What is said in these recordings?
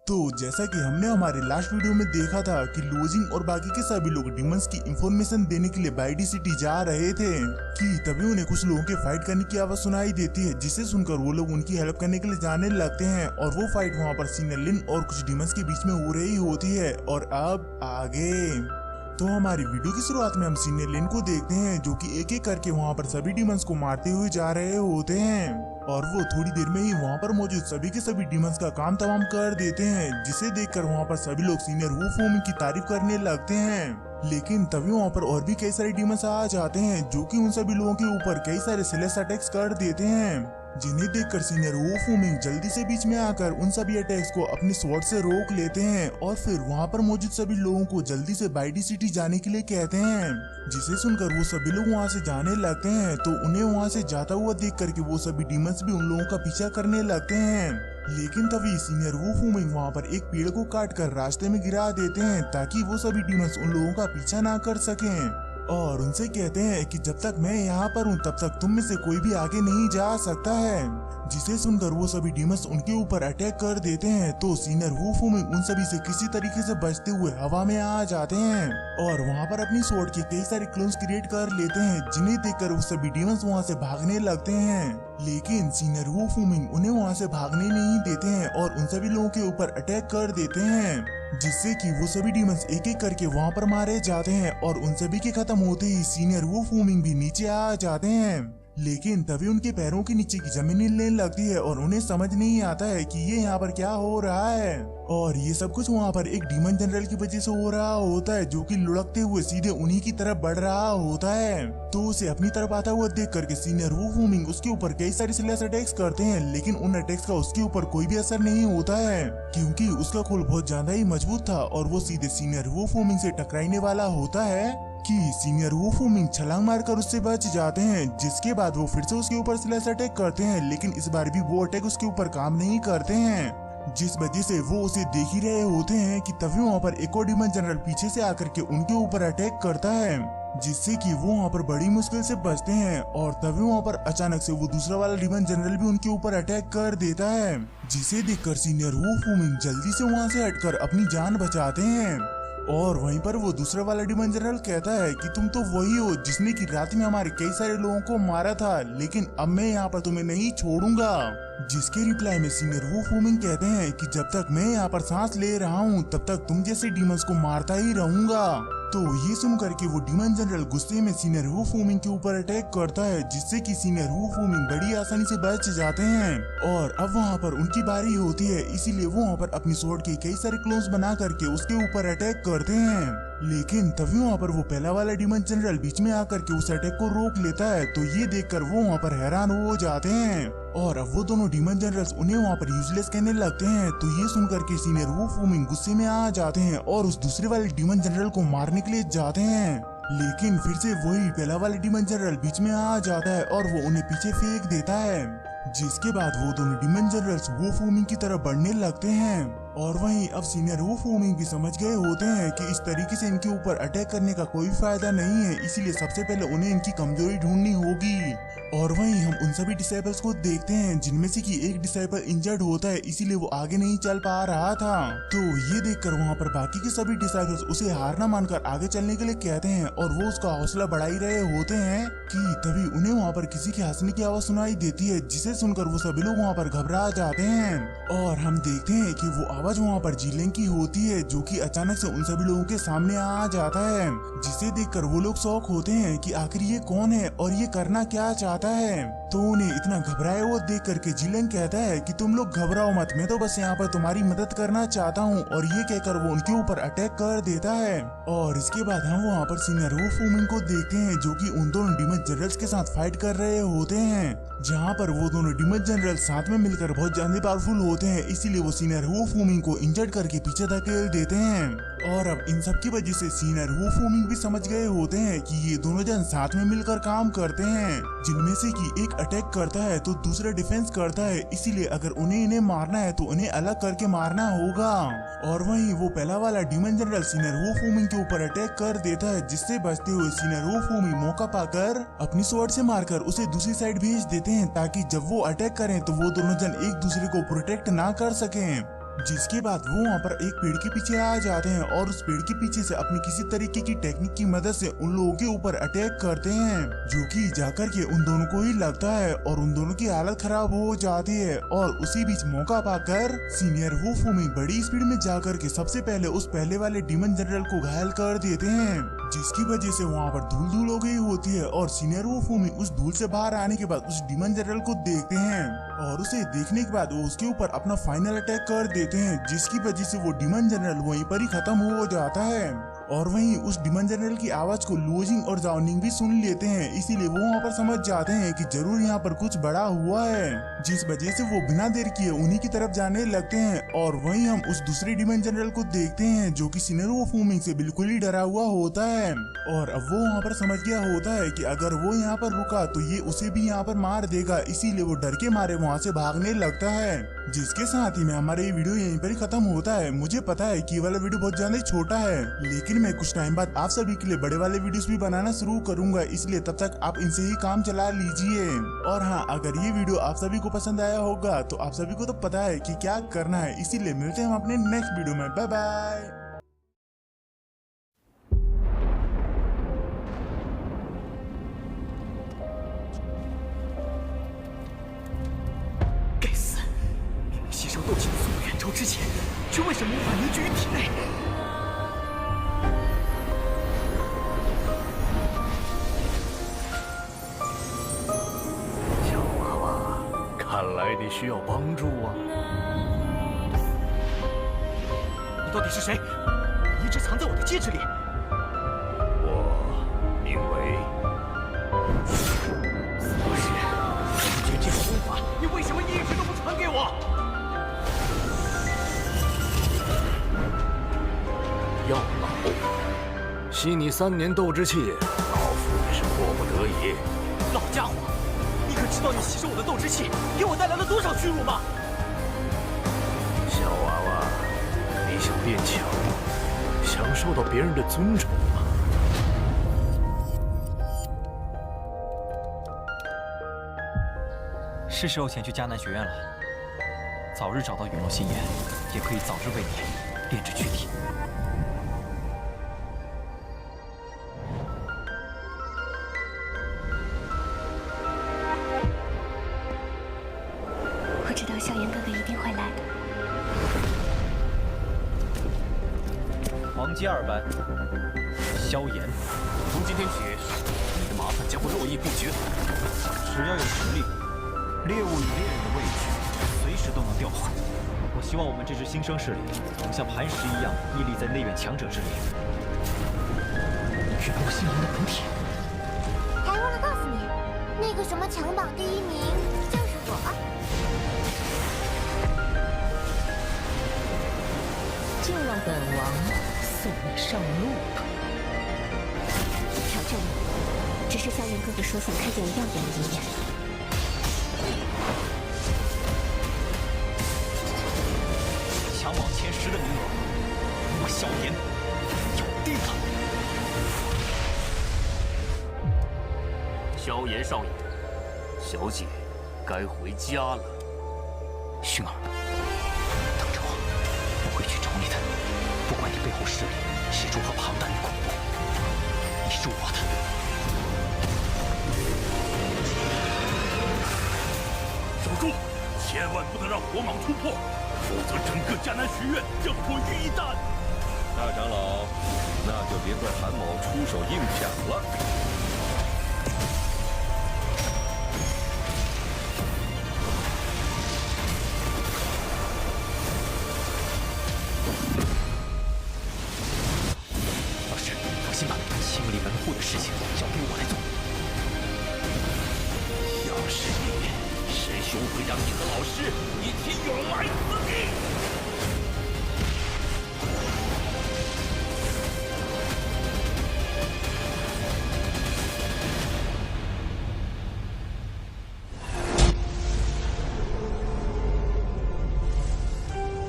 तो जैसा कि हमने हमारे लास्ट वीडियो में देखा था कि लूजिंग और बाकी के सभी लोग डिमंस की इंफॉर्मेशन देने के लिए बाइडी सिटी जा रहे थे कि तभी उन्हें कुछ लोगों के फाइट करने की आवाज सुनाई देती है, जिसे सुनकर वो लोग उनकी हेल्प करने के लिए जाने लगते हैं। और वो फाइट वहाँ पर सीनियर लिन और कुछ डिमंस के बीच में हो रही होती है। और अब आगे तो हमारी वीडियो की शुरुआत में हम सीनियर लिन को देखते हैं जो कि एक एक करके वहाँ पर सभी डिमंस को मारते हुए जा रहे होते हैं। और वो थोड़ी देर में ही वहाँ पर मौजूद सभी के सभी डिमंस का काम तमाम कर देते हैं, जिसे देखकर वहाँ पर सभी लोग सीनियर वू फूमिंग की तारीफ करने लगते हैं। लेकिन तभी वहाँ पर और भी कई सारे डिमंस आ जाते हैं जो कि उन सभी लोगों के ऊपर कई सारे सिलेस अटैक्स कर देते हैं, जिन्हें देखकर सीनियर वू फूमिंग जल्दी से बीच में आकर उन सभी अटैक्स को अपनी स्वॉर्ड से रोक लेते हैं। और फिर वहाँ पर मौजूद सभी लोगों को जल्दी से बाइडी सिटी जाने के लिए कहते हैं, जिसे सुनकर वो सभी लोग वहाँ से जाने लगते हैं। तो उन्हें वहाँ से जाता हुआ देख करके वो सभी डिमंस भी उन लोगों का पीछा करने लगते हैं। लेकिन तभी सीनियर वू फूमिंग वहाँ पर एक पेड़ को काट कर रास्ते में गिरा देते हैं ताकि वो सभी डिमंस उन लोगों का पीछा ना कर सकें। और उनसे कहते हैं कि जब तक मैं यहाँ पर हूँ तब तक तुम में से कोई भी आगे नहीं जा सकता है, जिसे सुनकर वो सभी डिमंस उनके ऊपर अटैक कर देते हैं। तो सीनियर वू फूमिंग उन सभी से किसी तरीके से बचते हुए हवा में आ जाते हैं और वहाँ पर अपनी स्वॉर्ड के कई सारे क्लोन्स क्रिएट कर लेते हैं, जिन्हें देखकर वो सभी डिमंस वहाँ से भागने लगते हैं। लेकिन सीनियर वू फूमिंग उन्हें वहाँ से भागने नहीं देते हैं और उन सभी लोगों के ऊपर अटैक कर देते हैं, जिससे कि वो सभी डिमंस एक एक करके वहाँ पर मारे जाते हैं। और उन सभी के खत्म होते ही सीनियर वू फूमिंग भी नीचे आ जाते हैं। लेकिन तभी उनके पैरों के नीचे की जमीन हिलने लगती है और उन्हें समझ नहीं आता है कि ये यहाँ पर क्या हो रहा है। और ये सब कुछ वहाँ पर एक डीमन जनरल की वजह से हो रहा होता है, जो कि लुढ़कते हुए सीधे उन्हीं की तरफ बढ़ रहा होता है। तो उसे अपनी तरफ आता हुआ देख करके सीनियर वू फूमिंग उसके ऊपर कई सारे स्लैश अटैक्स करते हैं, लेकिन उन अटैक्स का उसके ऊपर कोई भी असर नहीं होता है, क्योंकि उसका खोल बहुत ज्यादा ही मजबूत था और वो सीधे सीनियर वू फूमिंग से टकराने वाला होता है कि सीनियर वू फूमिंग छलांग मारकर उससे बच जाते हैं। जिसके बाद वो फिर से उसके ऊपर स्लैश अटैक करते हैं, लेकिन इस बार भी वो अटैक उसके ऊपर काम नहीं करते हैं, जिस वजह से वो उसे देख ही रहे होते हैं कि तभी वहाँ पर एक और डीमन जनरल पीछे से आकर के उनके ऊपर अटैक करता है, जिससे कि वो वहाँ पर बड़ी मुश्किल से बचते हैं। और तभी वहाँ पर अचानक से वो दूसरा वाला डीमन जनरल भी उनके ऊपर अटैक कर देता है, जिसे देखकर सीनियर वू फूमिंग जल्दी से वहाँ से हटकर अपनी जान बचाते हैं। और वहीं पर वो दूसरा वाला डीमन जनरल कहता है कि तुम तो वही हो जिसने की रात में हमारे कई सारे लोगों को मारा था, लेकिन अब मैं यहाँ पर तुम्हें नहीं छोड़ूंगा। जिसके रिप्लाई में सीनियर वू फूमिंग कहते हैं कि जब तक मैं यहाँ पर सांस ले रहा हूँ तब तक तुम जैसे डीमंस को मारता ही रहूंगा। तो ये सुन करके वो डीमन जनरल गुस्से में सीनियर वू फूमिंग के ऊपर अटैक करता है, जिससे कि सीनियर वू फूमिंग बड़ी आसानी से बच जाते हैं। और अब वहाँ पर उनकी बारी होती है, इसीलिए वो वहाँ पर अपनी स्वॉर्ड के कई सारे क्लोन्स बना करके उसके ऊपर अटैक करते हैं। लेकिन तभी वहाँ पर वो पहला वाला डीमन जनरल बीच में आकर के उस अटैक को रोक लेता है। तो ये देखकर वो वहाँ पर हैरान हो जाते हैं और अब वो दोनों डीमन जनरल्स उन्हें वहाँ पर यूजलेस कहने लगते हैं। तो ये सुनकर के सीनियर वू फूमिंग गुस्से में आ जाते हैं और उस दूसरे वाले डीमन जनरल को मारने के लिए जाते हैं, लेकिन फिर से वही पहला वाला डीमन जनरल बीच में आ जाता है और वो उन्हें पीछे फेंक देता है। जिसके बाद वो दोनों डीमन जनरल्स वू फूमिंग की तरफ बढ़ने लगते हैं। और वहीं अब सीनियर वू फूमिंग भी समझ गए होते हैं कि इस तरीके से इनके ऊपर अटैक करने का कोई फायदा नहीं है, इसीलिए सबसे पहले उन्हें इनकी कमजोरी ढूंढनी होगी। और वहीं हम उन सभी डिसाइपल्स को देखते हैं जिनमें से कि एक डिसाइपल इंजर्ड होता है, इसीलिए वो आगे नहीं चल पा रहा था। तो ये देखकर वहाँ पर बाकी के सभी डिसाइपल्स उसे हार न मानकर आगे चलने के लिए कहते हैं और वो उसका हौसला बढ़ा ही रहे होते हैं कि तभी उन्हें वहाँ पर किसी के हंसने की आवाज सुनाई देती है, जिसे सुनकर वो सभी लोग वहाँ पर घबरा जाते हैं। और हम देखते हैं कि वो आवाज वहाँ पर जीलेंग की होती है, जो कि अचानक से उन सभी लोगों के सामने आ जाता है, जिसे देखकर वो लोग शॉक होते हैं कि आखिर ये कौन है और ये करना क्या चाहता है। तो उन्हें इतना घबराए हुआ देख करके जीलेंग कहता है कि तुम लोग घबराओ मत, मैं तो बस यहाँ पर तुम्हारी मदद करना चाहता हूँ। और ये कहकर वो उनके ऊपर अटैक कर देता है। और इसके बाद हम वहाँ पर सीनियर वू फूमिंग को देखते हैं, जो कि उन दोनों डीमन जनरल्स के साथ फाइट कर रहे होते हैं, जहाँ पर वो दोनों डीमन जनरल साथ में मिलकर बहुत ज्यादा पावरफुल होते हैं, इसीलिए वो सीनियर वू फूमिंग को इंजर्ड करके पीछे धकेल देते हैं। और अब इन सब की वजह से सीनियर वू फूमिंग भी समझ गए होते हैं कि ये दोनों जन साथ में मिलकर काम करते हैं, जिनमें से कि एक अटैक करता है तो दूसरा डिफेंस करता है, इसीलिए अगर उन्हें इन्हें मारना है तो उन्हें अलग करके मारना होगा। और वहीं वो पहला वाला डीमन जनरल सीनियर वू फूमिंग के ऊपर अटैक कर देता है, जिससे बचते हुए सीनियर वू फूमिंग मौका पाकर अपनी स्वॉर्ड से मारकर उसे दूसरी साइड भेज देते हैं, ताकि जब वो अटैक करें तो वो दोनों जन एक दूसरे को प्रोटेक्ट ना कर सकें। जिसके बाद वो वहाँ पर एक पेड़ के पीछे आ जाते हैं और उस पेड़ के पीछे से अपनी किसी तरीके की टेक्निक की मदद से उन लोगों के ऊपर अटैक करते हैं, जो कि जाकर के उन दोनों को ही लगता है और उन दोनों की हालत खराब हो जाती है। और उसी बीच मौका पाकर सीनियर वो फूमी बड़ी स्पीड में जाकर के सबसे पहले उस पहले वाले डीमन जनरल को घायल कर देते हैं, जिसकी वजह से वहाँ पर धूल धूल हो गई होती है। और सीनियर वो फूमी उस धूल से बाहर आने के बाद उस डीमन जनरल को देखते हैं और उसे देखने के बाद वो उसके ऊपर अपना फाइनल अटैक कर देते हैं, जिसकी वजह से वो डीमन जनरल वहीं पर ही खत्म हो जाता है। और वहीं उस डीमन जनरल की आवाज को लुओजिंग और जाओनिंग भी सुन लेते हैं, इसीलिए वो वहाँ पर समझ जाते हैं कि जरूर यहाँ पर कुछ बड़ा हुआ है, जिस वजह से वो बिना देर किए उन्हीं की तरफ जाने लगते हैं। और वहीं हम उस दूसरे डीमन जनरल को देखते हैं जो कि सीनियर वो फूमिंग से बिल्कुल ही डरा हुआ होता है। और अब वो वहाँ पर समझ गया होता है कि अगर वो यहाँ पर रुका तो ये उसे भी यहाँ पर मार देगा, इसीलिए वो डर के मारे वहाँ से भागने लगता है। जिसके साथ ही में हमारा ये वीडियो यहीं पर ही खत्म होता है। मुझे पता है कि ये वाला वीडियो बहुत ज्यादा छोटा है, लेकिन मैं कुछ टाइम बाद आप सभी के लिए बड़े वाले वीडियोस भी बनाना शुरू करूंगा, इसलिए तब तक आप इनसे ही काम चला लीजिए। और हाँ, अगर ये वीडियो आप सभी को पसंद आया होगा तो आप सभी को तो पता है कि क्या करना है, इसीलिए मिलते हैं हम अपने नेक्स्ट वीडियो में। बाय बाय।吸收斗气的速度远超之前，却为什么无法凝聚于体内？小娃娃，看来你需要帮助啊！你到底是谁？你一直藏在我的戒指里。我名为不是，凝聚这个功法，你为什么一直都不传给我？药老，吸你3年斗之气，老夫也是迫不得已。老家伙，你可知道你吸收我的斗之气给我带来了多少屈辱吗？小娃娃，你想变强，想受到别人的尊崇吗？是时候前去迦南学院了。早日找到陨落心炎，也可以早日为你炼制躯体。我知道萧炎哥哥一定会来的。黄阶2班，萧炎。从今天起，你的麻烦将会络绎不绝。只要有实力，猎物与猎人的位置随时都能调换。我希望我们这支新生势力能像磐石一样屹立在内院强者之列。陨落心炎的本体。还忘了告诉你，那个什么强榜第1名就是我。就让本王送你上路吧。调整了，只是萧炎哥哥说想看见我耀眼的一面。强榜前10的名额，我萧炎有定了。萧炎少爷，小姐该回家了。薰儿，等着我，我会去找你的。不管你背后势力是如何庞大与恐怖，你是我的。守住，千万不能让火蟒突破，否则整个迦南学院将毁于一旦。大长老，那就别怪韩某出手硬抢了。老师，放心吧，清理门户的事情交给我来做。要是你，师兄会让你的老师一起永埋死地。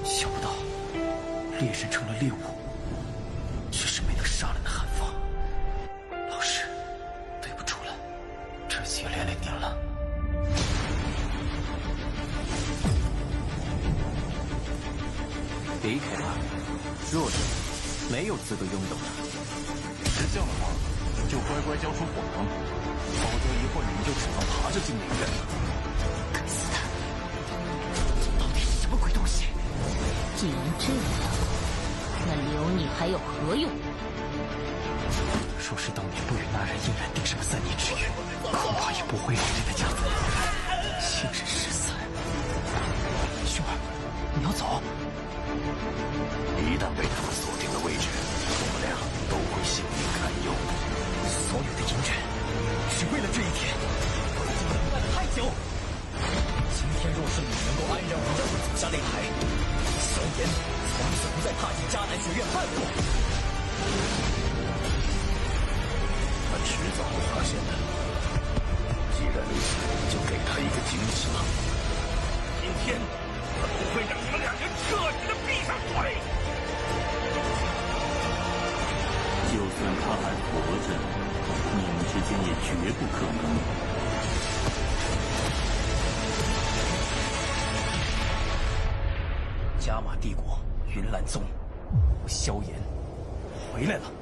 想不到，猎人成了猎物，却是没能杀了那韩放。老师，对不住了，这次也连累您了。开他，弱者没有资格拥有的。是这样的话，就乖乖交出火芒，否则一会儿你们就只能爬着进里面了。该死的，到底是什么鬼东西？既然这样，那留你还有何用？若是当年不与那人硬然定上3年之约，恐怕也不会让这个家族亲人失散。兄儿，你要走？一旦被他们锁定了位置，我们俩都会性命堪忧。所有的隐忍，只为了这一天。已经等待了太久。今天若是你能够安然无恙地走下擂台，萧炎从此不再踏进迦南学院半步。他迟早会发现的。既然如此，就给他一个惊喜吧。今天，他不会让你们两人彻底的闭上嘴。就算他还活着，你们之间也绝不可能。加玛帝国云岚宗，萧炎回来了。